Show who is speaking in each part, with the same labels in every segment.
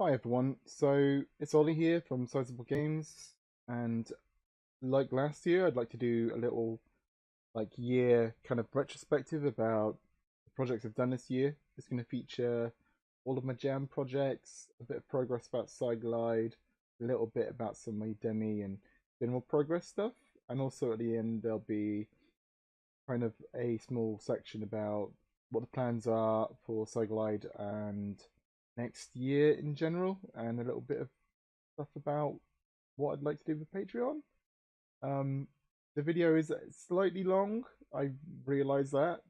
Speaker 1: Hi everyone, so it's Ollie here from Sizable Games, and like last year, I'd like to do a little year kind of retrospective about the projects I've done this year. It's going to feature all of my jam projects, a bit of progress about Sideglide, a little bit about some of my demi and general progress stuff, and also at the end there'll be kind of a small section about what the plans are for Sideglide and next year in general, and a little bit of stuff about what I'd like to do with Patreon. Um, the video is slightly long. I realise that,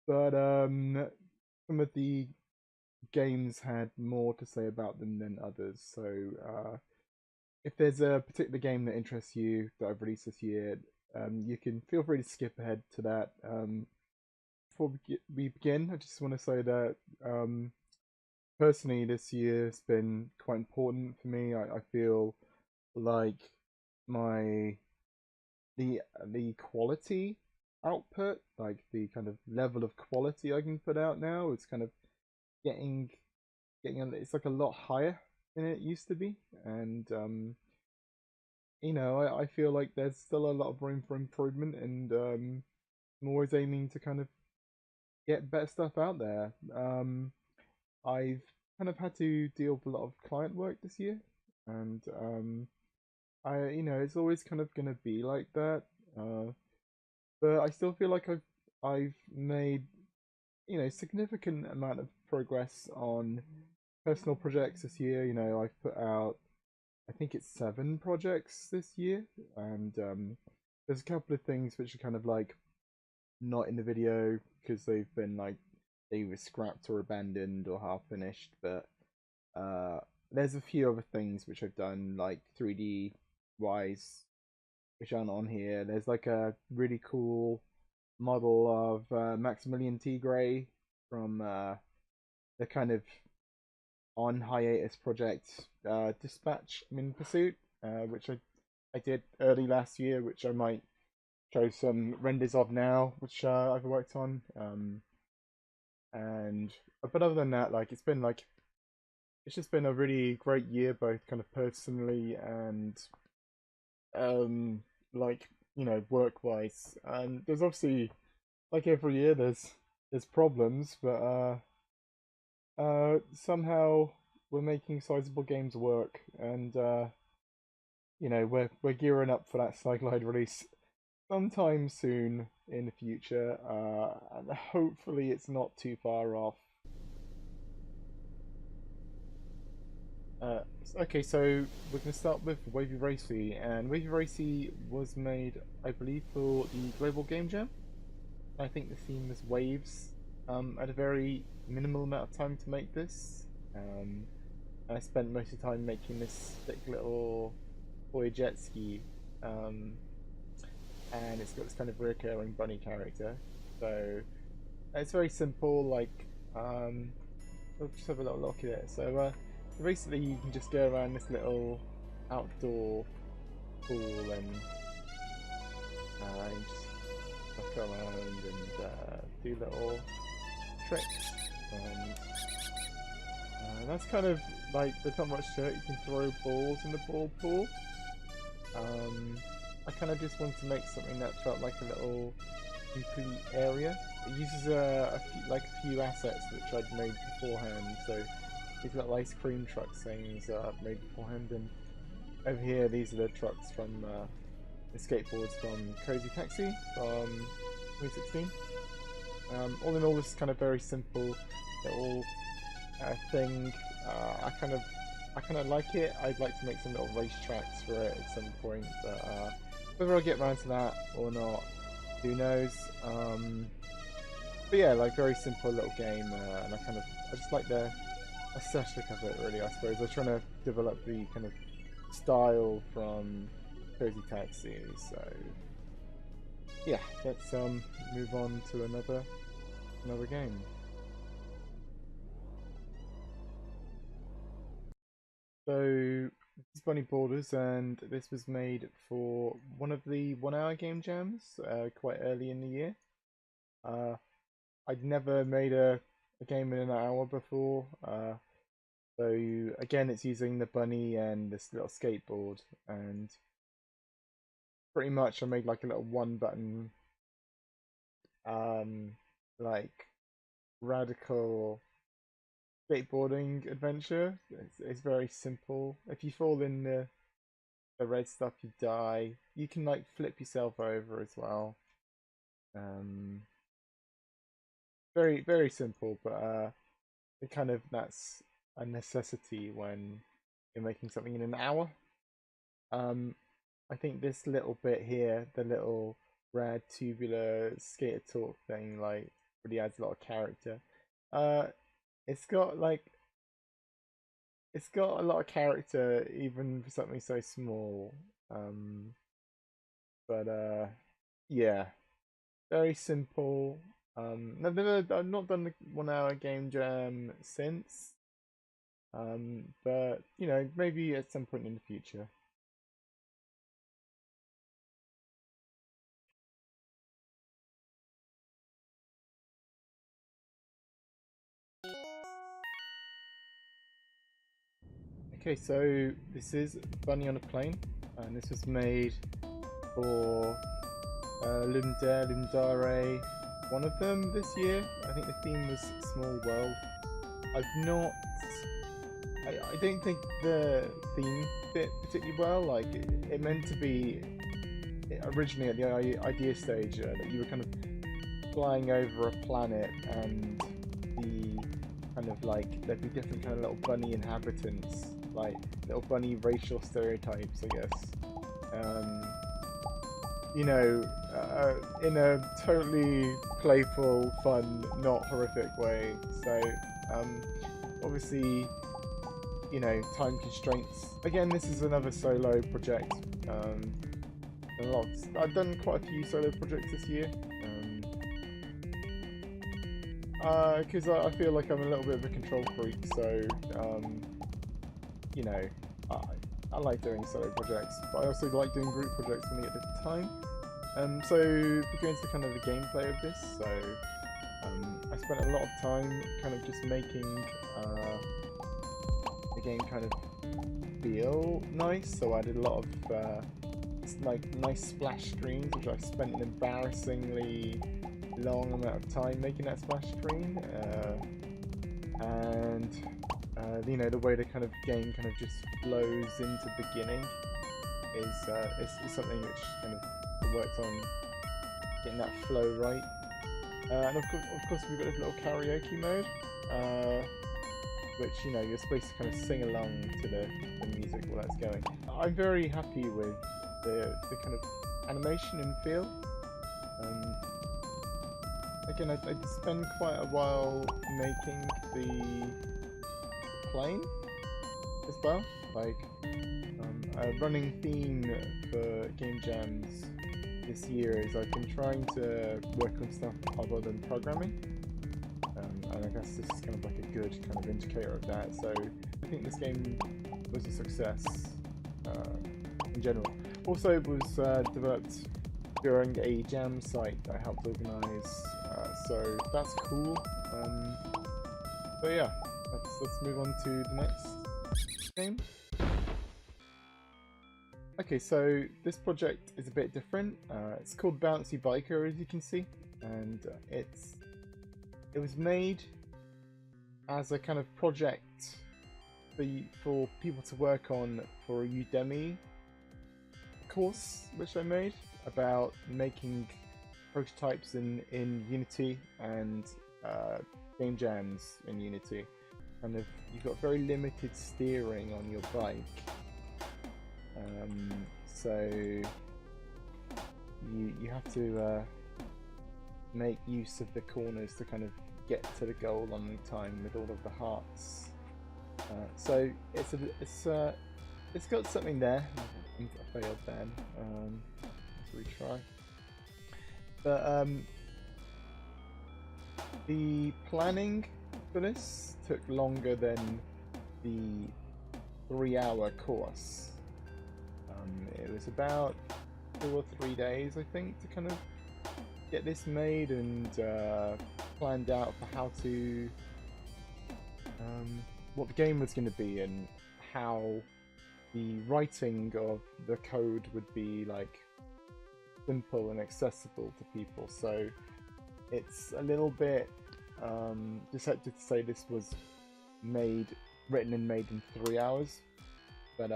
Speaker 1: but some of the games had more to say about them than others. So if there's a particular game that interests you that I've released this year, you can feel free to skip ahead to that. Before we begin, I just want to say that personally, this year's been quite important for me. I feel like my the quality output, like the kind of level of quality I can put out now, it's kind of getting it's like a lot higher than it used to be, and I feel like there's still a lot of room for improvement, and I'm always aiming to kind of get better stuff out there. I've kind of had to deal with a lot of client work this year, and it's always kind of gonna be like that. But I still feel like I've made significant amount of progress on personal projects this year. I've put out, I think it's 7 projects this year, and there's a couple of things which are kind of like not in the video because they've been like they were scrapped or abandoned or half finished, but there's a few other things which I've done like 3D wise which aren't on here. There's like a really cool model of Maximilian Tigray from the kind of on hiatus project Dispatch in Pursuit, which I did early last year, which I might show some renders of now, which I've worked on. And but other than that, like it's just been a really great year, both kind of personally and um work wise. And there's obviously, like every year, there's problems, but somehow we're making sizable games work, and we're gearing up for that Sideglide release sometime soon in the future, and hopefully it's not too far off. Okay, so we're going to start with Wavy Racy, and Wavy Racy was made, I believe, for the Global Game Jam. I think the theme is waves. I had a very minimal amount of time to make this. I spent most of the time making this thick little toy jet ski, and it's got this kind of recurring bunny character. So it's very simple. We'll just have a little look at it. So basically, you can just go around this little outdoor pool, and you just fuck around and do little tricks. And that's kind of like, there's not much to it. You can throw balls in the ball pool. I kind of just wanted to make something that felt like a little complete area. It uses a few assets which I'd made beforehand. So these little ice cream truck things I've made beforehand, and over here these are the trucks from the skateboards from Cozy Taxi from 2016. All in all, this is kind of very simple little thing. I kind of like it. I'd like to make some little race tracks for it at some point, but whether I get around to that or not, who knows. But yeah, like, very simple little game, and I just like the aesthetic of it, really. I suppose I was trying to develop the kind of style from Cozy Taxi, so yeah, let's move on to another game. So this is Bunny Borders, and this was made for one of the 1 hour game jams quite early in the year. I'd never made a game in an hour before. So again, it's using the bunny and this little skateboard, and pretty much I made like a little one button like radical skateboarding adventure. It's very simple. If you fall in the red stuff, you die. You can like flip yourself over as well. Very very simple, but it kind of that's a necessity when you're making something in an hour. I think this little bit here, the little red tubular skater talk thing, like really adds a lot of character. Uh, it's got like it's got a lot of character even for something so small. But yeah, very simple. I've not done the 1 hour game jam since. But you know, maybe at some point in the future. Okay, so this is Bunny on a Plane, and this was made for Lundare, one of them this year. I think the theme was Small World. I've not. I don't think the theme fit particularly well. Like it meant to be originally at the idea stage that you were kind of flying over a planet and the kind of like there'd be different kind of little bunny inhabitants, like little bunny racial stereotypes, I guess. You know, in a totally playful, fun, not horrific way. So, obviously, you know, time constraints. Again, this is another solo project. I've done quite a few solo projects this year. Because I feel like I'm a little bit of a control freak, so you know, I like doing solo projects, but I also like doing group projects when I get the time. So we're going to kind of the gameplay of this. So I spent a lot of time kind of just making the game kind of feel nice. So I did a lot of like nice splash screens, which I spent an embarrassingly long amount of time making that splash screen, and you know, the way the kind of game kind of just flows into beginning is something which kind of worked on getting that flow right. And of course we've got this little karaoke mode, which, you know, you're supposed to kind of sing along to the music while that's going. I'm very happy with the kind of animation and feel. Again, I spend quite a while making the plane as well. Like a running theme for game jams this year is I've been trying to work on stuff other than programming, and I guess this is kind of like a good kind of indicator of that. So I think this game was a success in general. Also, it was developed during a jam site that I helped organise, so that's cool. So yeah, let's move on to the next game. Okay, so this project is a bit different. It's called Bouncy Biker, as you can see, and it was made as a kind of project for people to work on for a Udemy course, which I made about making prototypes in Unity and game jams in Unity. Kind of, you've got very limited steering on your bike. So you have to make use of the corners to kind of get to the goal on time with all of the hearts. So it's got something there. I failed then. Let's retry. But the planning for this took longer than the 3-hour course. It was about 2 or 3 days, I think, to kind of get this made and planned out for how to what the game was going to be and how the writing of the code would be like simple and accessible to people. So it's a little bit deceptive to say this was written and made in 3 hours, but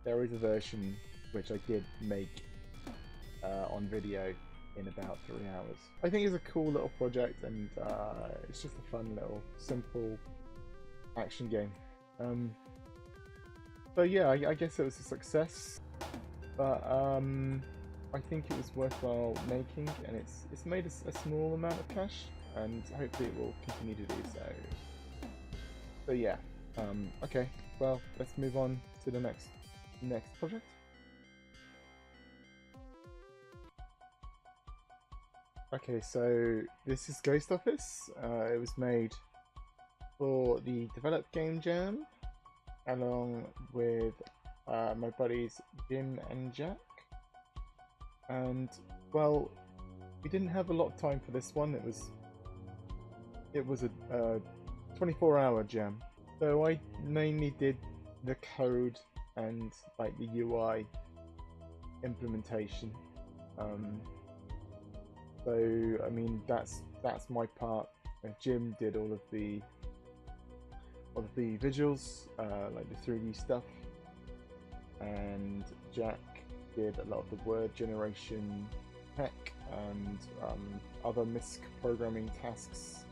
Speaker 1: there is a version which I did make on video in about 3 hours. I think it's a cool little project, and it's just a fun little simple action game. So yeah, I guess it was a success, but I think it was worthwhile making, and it's made a small amount of cash, and hopefully it will continue to do so. So yeah, okay, well, let's move on to the next project. Okay, so this is Ghost Office. It was made for the Develop Game Jam, along with my buddies Jim and Jack. And well, we didn't have a lot of time for this one. It was a 24-hour jam, so I mainly did the code and like the UI implementation. So I mean that's my part. Jim did all of the visuals, like the 3D stuff, and Jack did a lot of the word generation tech and other misc programming tasks.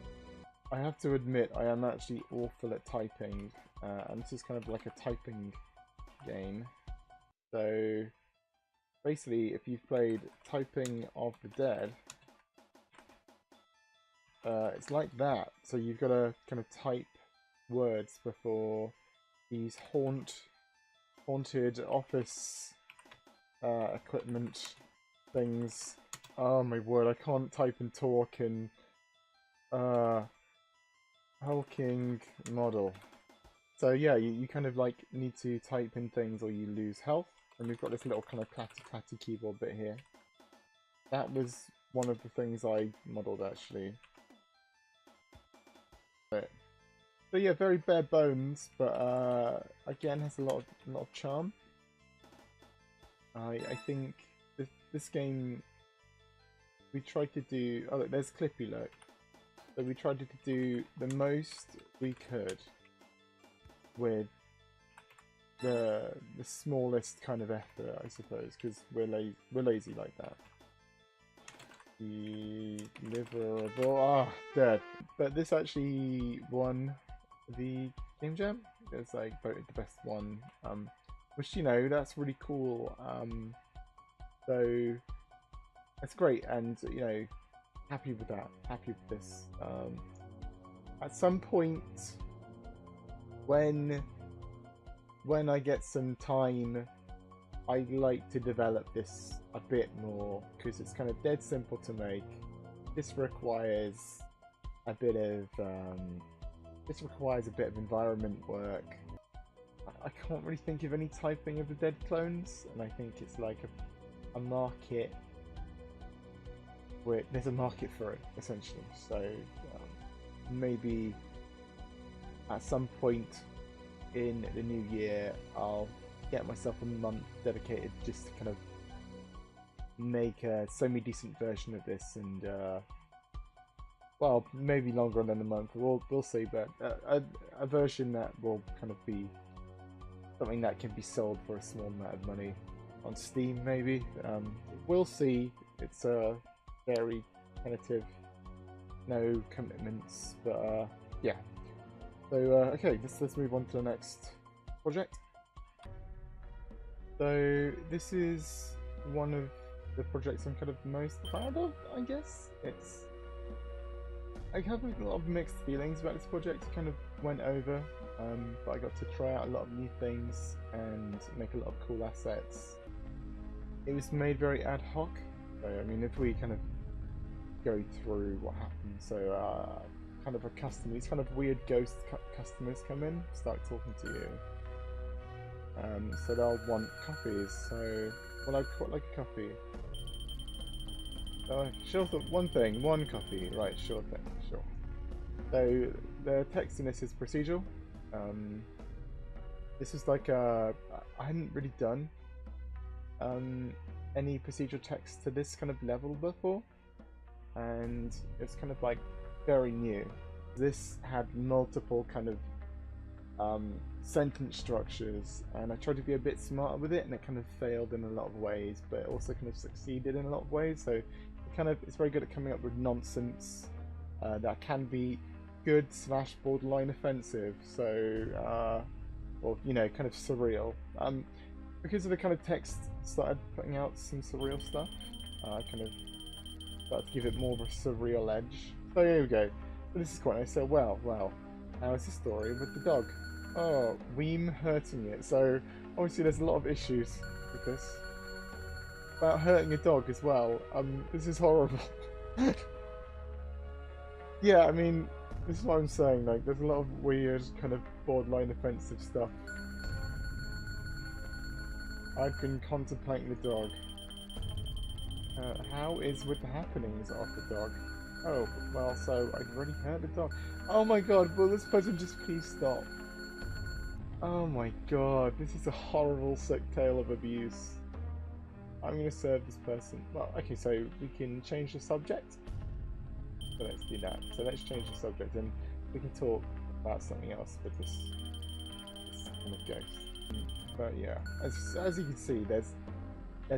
Speaker 1: I have to admit I am actually awful at typing, and this is kind of like a typing game. So basically, if you've played Typing of the Dead, it's like that. So you've got to kind of type words before these haunted office equipment things. Oh my word, I can't type and talk in hulking model. So yeah, you kind of like need to type in things or you lose health. And we've got this little kind of clatty keyboard bit here. That was one of the things I modelled actually. So yeah, very bare bones, but again has a lot of charm. I think this game we tried to do. Oh look, there's Clippy, look. So we tried to do the most we could with the smallest kind of effort, I suppose, because we're lazy like that. Deliverable. Ah, dead. But this actually won the game jam. It was like voted the best one, which, you know, that's really cool. So that's great, and you know, happy with that. Happy with this. At some point, when I get some time, I like to develop this a bit more because it's kind of dead simple to make. This requires a bit of environment work. I can't really think of any typing of the Dead clones, and I think it's like a market where there's a market for it essentially. So maybe at some point in the new year, I'll get myself a month dedicated just to kind of make a semi-decent version of this, and well, maybe longer than a month. We'll see, but a version that will kind of be something that can be sold for a small amount of money on Steam, maybe. We'll see. It's very tentative, no commitments, but yeah. So okay, let's move on to the next project. So this is one of the projects I'm kind of most proud of, I guess. I have a lot of mixed feelings about this project. It kind of went over, but I got to try out a lot of new things and make a lot of cool assets. It was made very ad hoc, so I mean, if we kind of go through what happened, so kind of these kind of weird ghost customers come in, start talking to you. So they'll want copies, so well, I'd quite like a copy. Sure, one copy, right, sure thing, sure. So the text in this is procedural. This is like I hadn't really done any procedural text to this kind of level before, and it's kind of like very new. This had multiple kind of sentence structures, and I tried to be a bit smarter with it, and it kind of failed in a lot of ways, but it also kind of succeeded in a lot of ways. So it's very good at coming up with nonsense that can be good / borderline offensive. So or kind of surreal. Because of the kind of text started putting out some surreal stuff, I kind of started to give it more of a surreal edge. So here we go. So this is quite nice. So well, how is the story with the dog? Oh, Weem hurting it. So obviously there's a lot of issues with this. About hurting a dog as well. This is horrible. Yeah, I mean, this is what I'm saying. Like, there's a lot of weird, kind of borderline offensive stuff. I've been contemplating the dog. How is with the happenings of the dog? Oh, well, so I've already hurt the dog. Oh my god, will this person just please stop? Oh my god, this is a horrible, sick tale of abuse. I'm going to serve this person. Well, okay, so we can change the subject. So let's do that. So let's change the subject and we can talk about something else with this kind of ghost. But yeah, as you can see, there's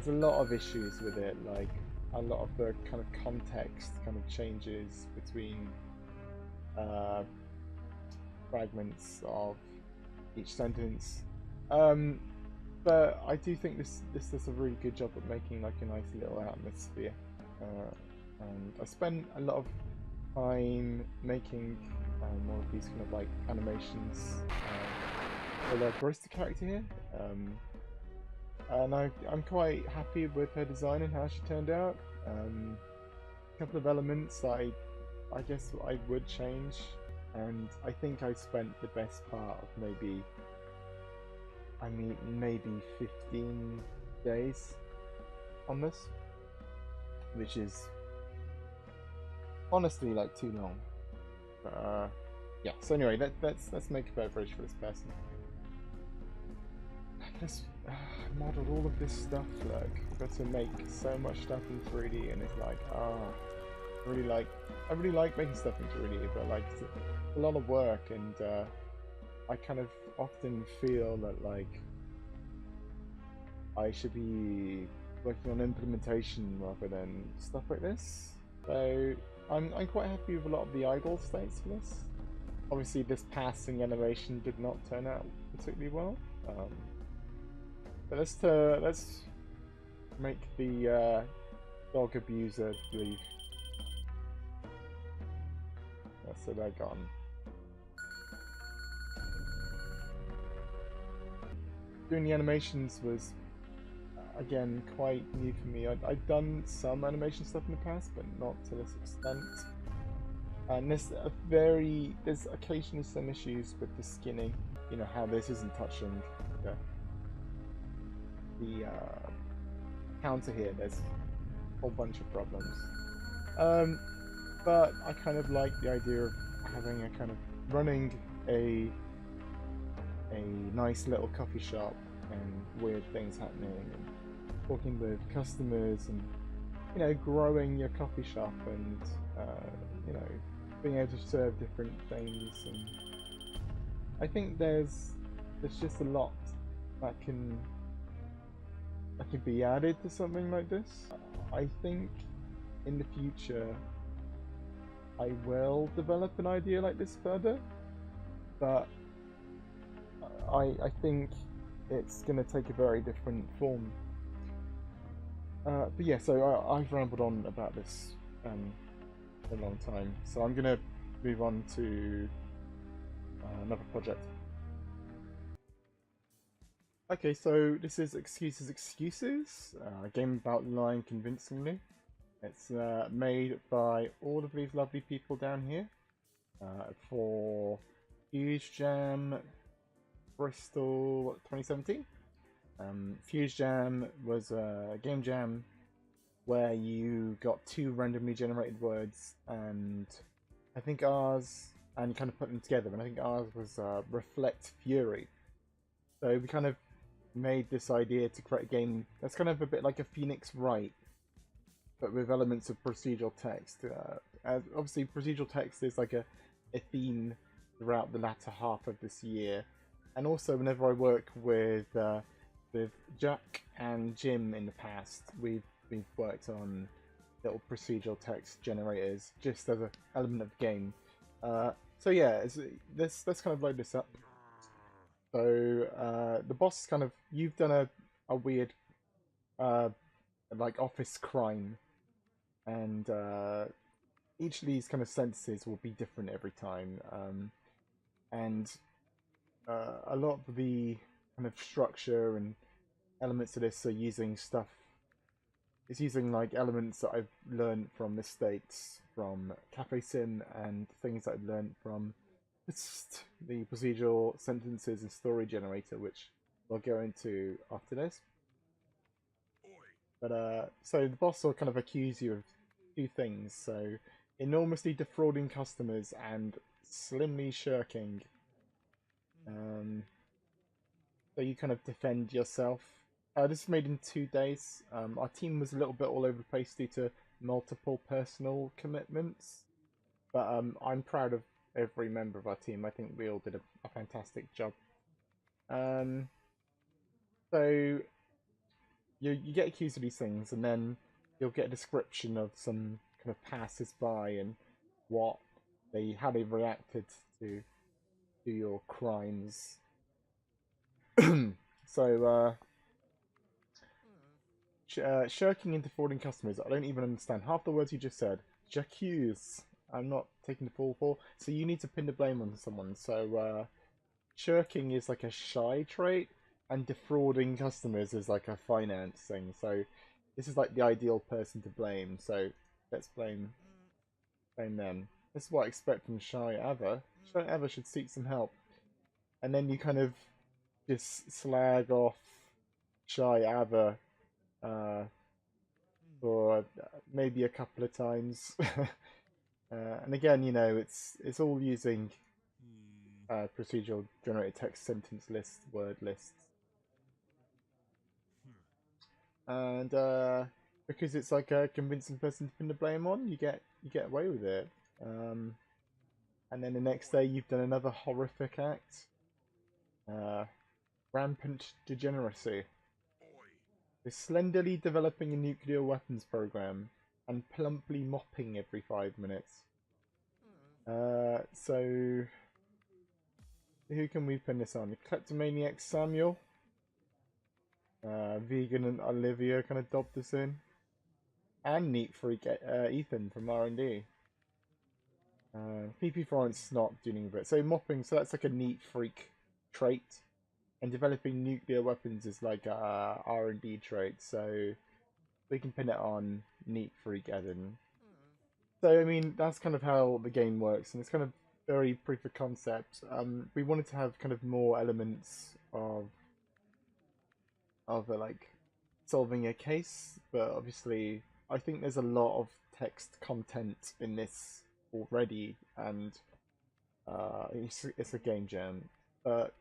Speaker 1: a lot of issues with it. Like a lot of the kind of context kind of changes between fragments of each sentence. But I do think this does a really good job at making like a nice little atmosphere. And I spent a lot of time making more of these kind of like animations for the barista character here. And I'm quite happy with her design and how she turned out. A couple of elements I guess I would change, and I think I spent the best part of maybe 15 days on this, which is honestly like too long. But yeah, so anyway, let's make a beverage for this person. I just modeled all of this stuff. Look, I've got to make so much stuff in 3D, and it's like, I really like making stuff in 3D, but like it's a lot of work, and I kind of often feel that like I should be working on implementation rather than stuff like this. So I'm quite happy with a lot of the idle states for this. Obviously, this passing animation did not turn out particularly well. But let's make the dog abuser leave. So they're gone. Doing the animations was again quite new for me. I'd done some animation stuff in the past, but not to this extent. And there's occasionally some issues with the skinning. You know how this isn't touching the counter here. There's a whole bunch of problems. But I kind of like the idea of having a kind of running a nice little coffee shop and weird things happening and talking with customers and growing your coffee shop and being able to serve different things. And I think there's just a lot that can be added to something like this. I think in the future I will develop an idea like this further, but I think it's going to take a very different form. But yeah, so I've rambled on about this for a long time, so I'm going to move on to another project. Okay, so this is Excuses, a game about lying convincingly. It's made by all of these lovely people down here for Fuse Jam Bristol 2017. Fuse Jam was a game jam where you got 2 randomly generated words and I think ours, and kind of put them together, and I think ours was Reflect Fury. So we kind of made this idea to create a game that's kind of a bit like a Phoenix Wright, but with elements of procedural text. As obviously, procedural text is like a theme throughout the latter half of this year, and also whenever I work with Jack and Jim in the past, we've worked on little procedural text generators just as an element of the game. So yeah, let's kind of load this up. So the boss is kind of you've done a weird uh, like office crime, and each of these kind of sentences will be different every time, and a lot of the kind of structure and elements of this are using stuff. It's using like elements that I've learned from mistakes from Cafe Sim and things that I've learned from just the procedural sentences and story generator, which we'll go into after this. But so the boss will kind of accuse you of two things. So enormously defrauding customers and slimly shirking. Um, so you kind of defend yourself. This is made in 2 days. Our team was a little bit all over the place due to multiple personal commitments, but I'm proud of every member of our team. I think we all did a fantastic job. Um, so you get accused of these things, and then you'll get a description of some kind of passers-by and what how they reacted to your crimes. So shirking and defrauding customers. I don't even understand half the words you just said. J'accuse. I'm not taking the fall for. So you need to pin the blame on someone. So shirking is like a shy trait, and defrauding customers is like a finance thing. So this is like the ideal person to blame. So let's blame them. This is what I expect from Shy Ava. Shy Ava should seek some help. And then you kind of just slag off Shy Ava uh, for maybe a couple of times. And again, you know, it's all using procedural generated text sentence lists, word lists, and because it's like a convincing person to pin the blame on, you get away with it. And then the next day, you've done another horrific act, rampant degeneracy. Is slenderly developing a nuclear weapons program and plumply mopping every 5 minutes. So who can we pin this on? Kleptomaniac Samuel, Vegan and Olivia kind of dobbed this in, and Neat Freak Ethan from R&D. PP Florence is not dealing with it. So mopping, so that's like a Neat Freak trait, and developing nuclear weapons is like a R&D trait. So we can pin it on Neat Freak Evan. So I mean that's kind of how the game works, and it's kind of very proof of concept. We wanted to have kind of more elements of like solving a case, but obviously I think there's a lot of text content in this already, and it's a game jam. But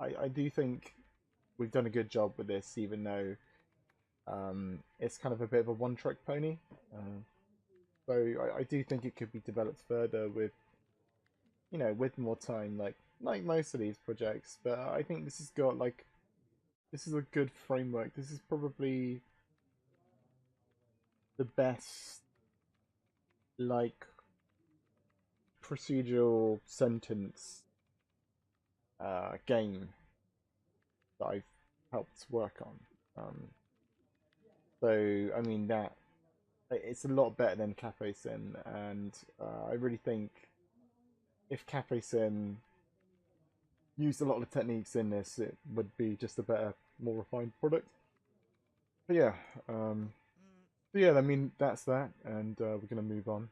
Speaker 1: I do think we've done a good job with this, even though it's kind of a bit of a one-trick pony. So I do think it could be developed further with, you know, with more time, like most of these projects. But I think this has got like this is a good framework. This is probably the best like procedural sentence game that I've helped work on. So I mean that it's a lot better than Cafe Sim, and I really think if Cafe Sim used a lot of the techniques in this, it would be just a better, more refined product. But yeah, I mean that's that, and we're gonna move on.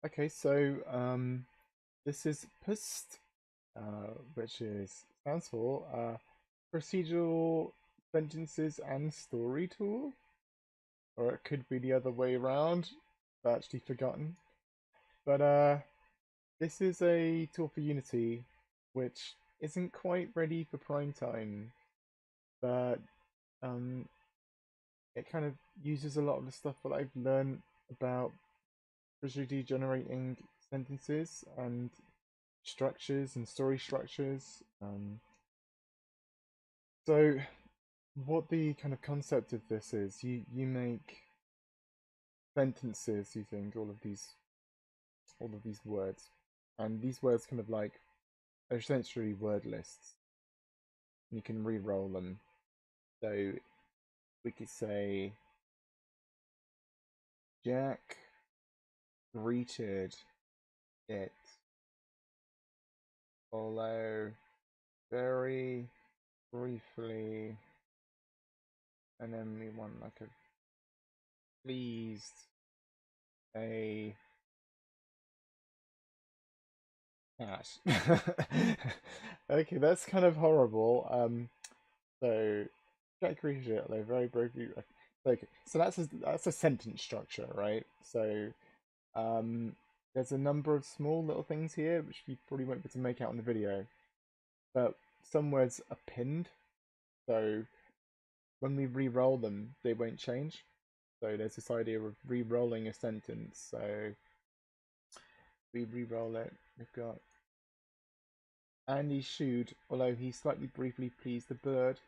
Speaker 1: Okay, so this is PUST, which stands for Procedural Sentences and Story Tool, or it could be the other way around. actually forgotten. But this is a tool for Unity, which isn't quite ready for prime time, but um, it kind of uses a lot of the stuff that I've learned about visually generating sentences and structures and story structures. So what the kind of concept of this is, you make sentences using all of these words, and these words kind of like are essentially word lists. You can re-roll them. So we could say Jack greeted it, although very briefly, and then we want like a pleased a cat. Okay, that's kind of horrible. So Jack greeted it, although very briefly. Okay, so that's a sentence structure, right? So there's a number of small little things here which you probably won't be able to make out in the video, but some words are pinned, so when we re-roll them, they won't change. So there's this idea of re-rolling a sentence. So we re-roll it. We've got Andy shooed, although he slightly briefly pleased the bird.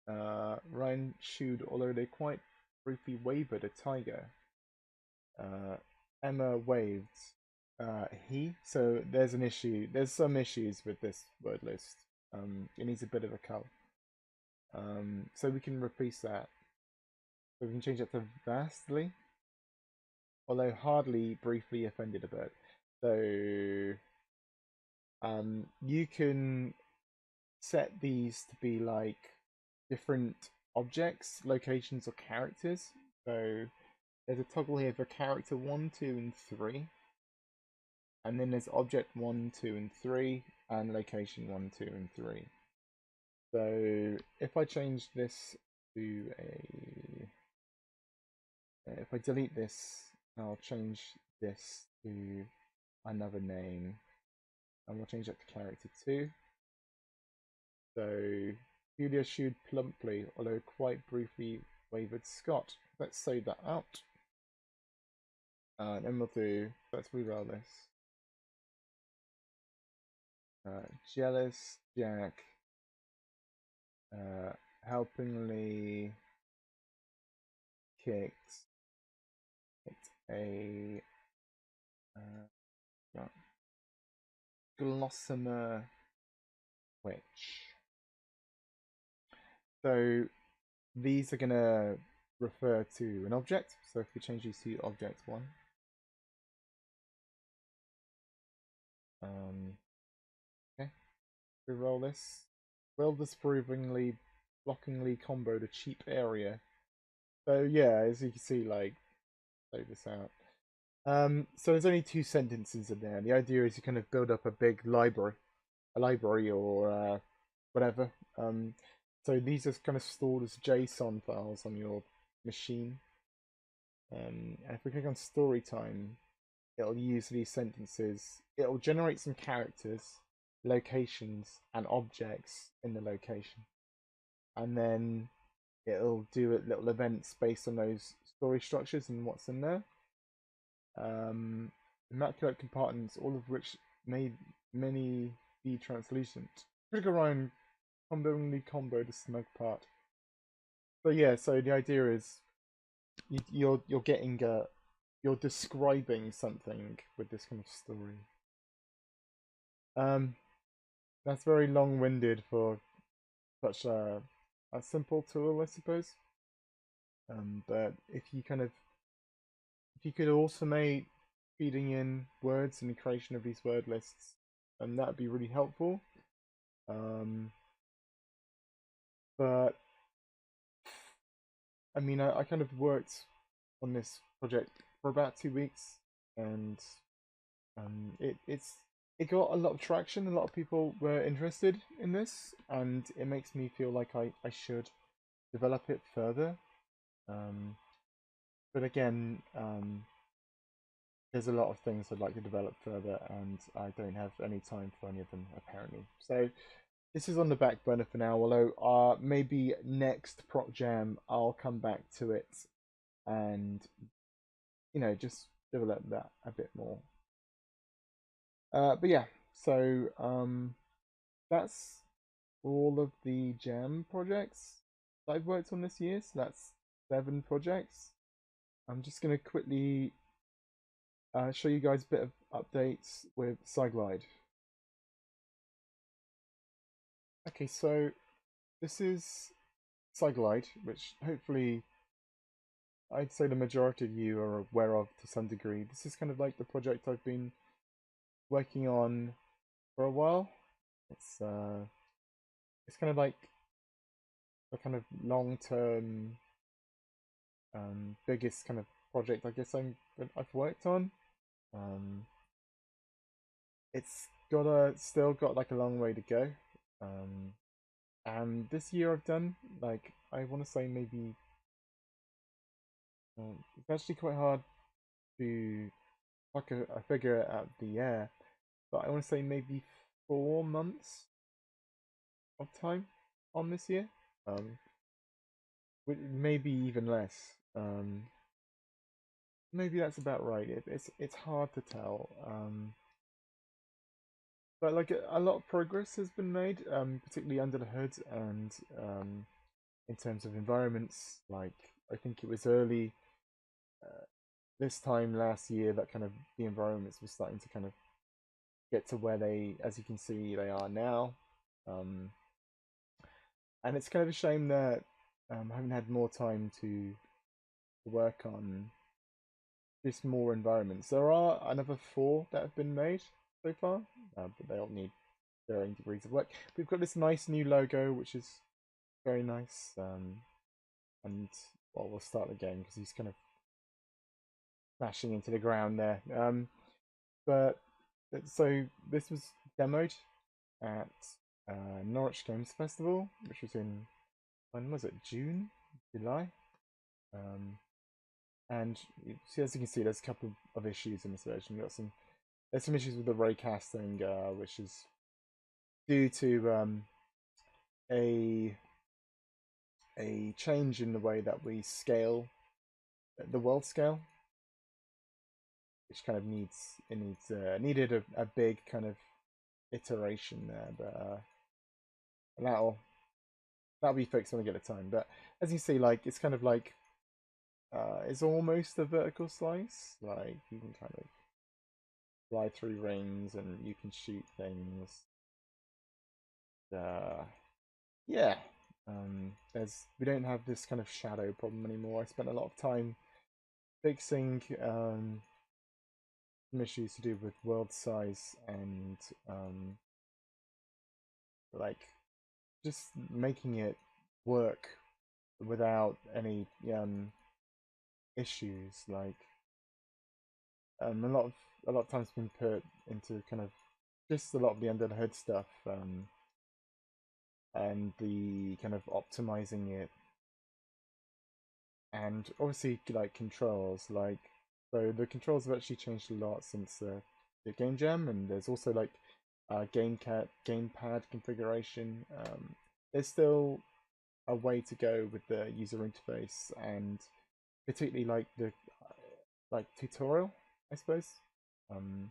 Speaker 1: Ryan shooed, although they quite briefly wavered a tiger. Emma waved. He. So there's an issue. There's some issues with this word list. It needs a bit of a cull. So we can replace that. So we can change that to vastly, although hardly briefly offended a bird. So you can set these to be like different objects, locations, or characters. So there's a toggle here for character 1, 2, and 3. And then there's object 1, 2, and 3, and location 1, 2, and 3. So if I change this to a... If I delete this, I'll change this to another name. And we'll change that to character 2. So Julia shooed plumply, although quite briefly wavered Scott. Let's save that out. And then we'll do, let's reroll this. Jealous Jack helpingly kicked a gossamer witch. So these are going to refer to an object. So if we change these to object 1. Okay, reroll this. Well, disprovingly, blockingly comboed a cheap area. So yeah, as you can see, like, save this out. So there's only 2 sentences in there. The idea is you kind of build up a big library or whatever. So these are kind of stored as JSON files on your machine. And if we click on story time, it'll use these sentences. It'll generate some characters, locations, and objects in the location. And then it'll do little events based on those story structures and what's in there. Immaculate compartments, all of which made many be translucent. Critical Ryan combo the smug part. So yeah, so the idea is you're getting you're describing something with this kind of story. That's very long-winded for such a simple tool, I suppose. But if you could automate feeding in words and the creation of these word lists, that would be really helpful. But I mean, I kind of worked on this project for about 2 weeks, and it got a lot of traction. A lot of people were interested in this, and it makes me feel like I should develop it further. But again, there's a lot of things I'd like to develop further, and I don't have any time for any of them apparently. So this is on the back burner for now. Although maybe next Proc Jam I'll come back to it and just develop that a bit more. But yeah, so that's all of the Jam projects that I've worked on this year. So that's 7 projects. I'm just gonna quickly show you guys a bit of updates with Cyglide. Okay, so this is Cyglide, which hopefully I'd say the majority of you are aware of to some degree. This is kind of like the project I've been working on for a while. It's kind of like a kind of long-term biggest kind of project I guess I've worked on. Um, it's still got like a long way to go. And this year I've done like I want to say maybe it's actually quite hard to like a figure out the air, but I want to say maybe 4 months of time on this year. Um, maybe even less. Maybe that's about right. It's hard to tell. But like a lot of progress has been made, particularly under the hood and in terms of environments. Like I think it was early this time last year that kind of the environments were starting to kind of get to where they, as you can see, they are now. Um, and it's kind of a shame that I haven't had more time to work on just more environments. There are another 4 that have been made so far, but they all need varying degrees of work. We've got this nice new logo, which is very nice. And well, we'll start the game because he's kind of smashing into the ground there. But so this was demoed at Norwich Games Festival, which was in when was it? June, July. Um, and as you can see, there's a couple of issues in this version. There's some issues with the raycasting, which is due to a change in the way that we scale the world scale, which kind of needed a big kind of iteration there, but that'll be fixed when we get the time. But as you see, like it's kind of like it's almost a vertical slice. Like you can kind of fly through rings and you can shoot things. Yeah. There's we don't have this kind of shadow problem anymore. I spent a lot of time fixing some issues to do with world size and like just making it work without any issues. Like a lot of time's been put into kind of just a lot of the under the hood stuff, and the kind of optimizing it, and obviously like controls. Like so the controls have actually changed a lot since the game jam, and there's also like gamepad configuration. There's still a way to go with the user interface, and particularly like the like tutorial, I suppose. Um,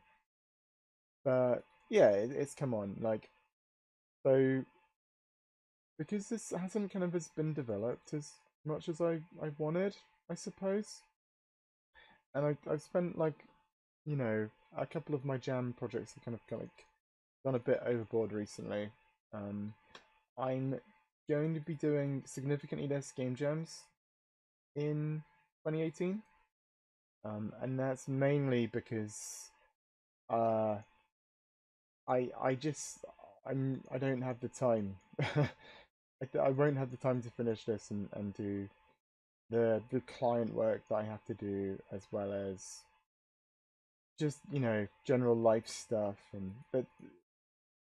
Speaker 1: but yeah, it's come on like so because this hasn't kind of as been developed as much as I wanted, I suppose. And I've spent like a couple of my jam projects have kind of gone a bit overboard recently. Um, I'm going to be doing significantly less game jams in 2018, and that's mainly because uh, I just I don't have the time. I won't have the time to finish this and do the client work that I have to do, as well as just general life stuff, and but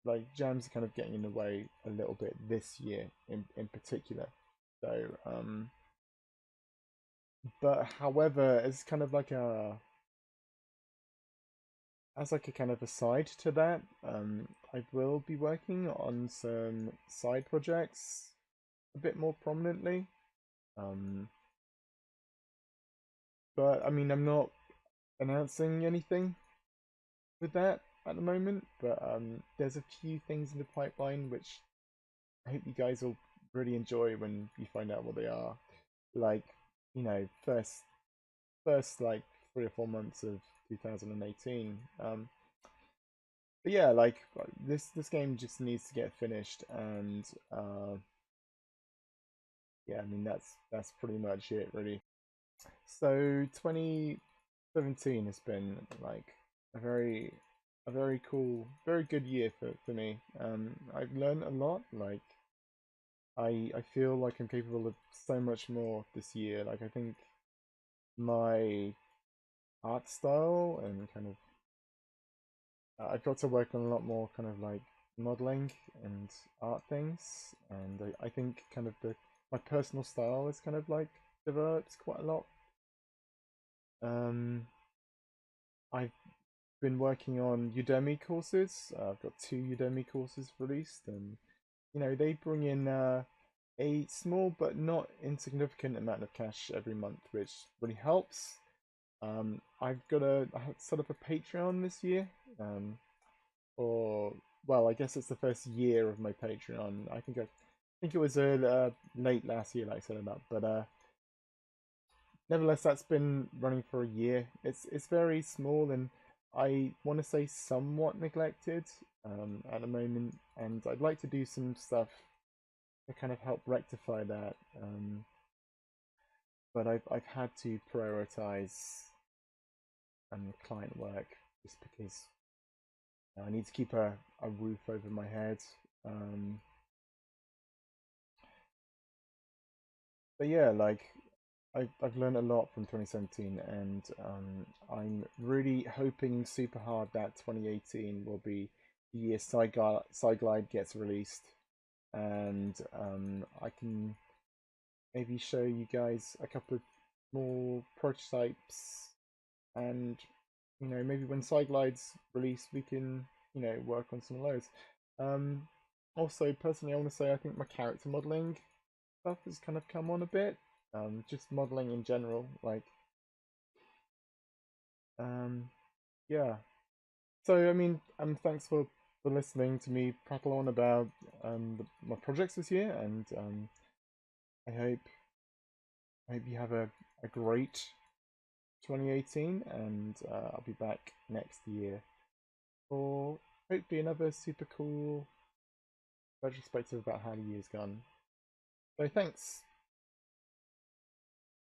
Speaker 1: like jams are kind of getting in the way a little bit this year in particular. So but however, it's kind of like as like a kind of aside to that, I will be working on some side projects a bit more prominently. Um, but I mean, I'm not announcing anything with that at the moment. But there's a few things in the pipeline which I hope you guys will really enjoy when you find out what they are. Like, first like 3 or 4 months of 2018. But yeah, like this game just needs to get finished, and yeah, I mean that's pretty much it really. So 2017 has been like a very a very cool, very good year for me. I've learned a lot. Like I feel like I'm capable of so much more this year. Like I think my art style and kind of I've got to work on a lot more kind of like modeling and art things, and I think kind of the my personal style is kind of like developed quite a lot. Um, I've been working on Udemy courses. I've got 2 Udemy courses released, and they bring in a small but not insignificant amount of cash every month, which really helps. I've got I had sort of a Patreon this year. Or well, I guess it's the first year of my Patreon. I think it was late last year, like I said about, but nevertheless, that's been running for a year. It's very small, and I want to say somewhat neglected at the moment, and I'd like to do some stuff to kind of help rectify that. But I've had to prioritize client work just because I need to keep a roof over my head. Um, but yeah, like I've learned a lot from 2017, and I'm really hoping super hard that 2018 will be the year Sideglide gets released, and I can maybe show you guys a couple of more prototypes, and maybe when Sideglide's released, we can work on some of those. Um, Also, personally, I want to say I think my character modeling stuff has kind of come on a bit. Just modeling in general, like um, yeah. So I mean, thanks for listening to me prattle on about my projects this year, and I hope you have a great 2018 and I'll be back next year for hopefully another super cool retrospective about how the year's gone. So thanks.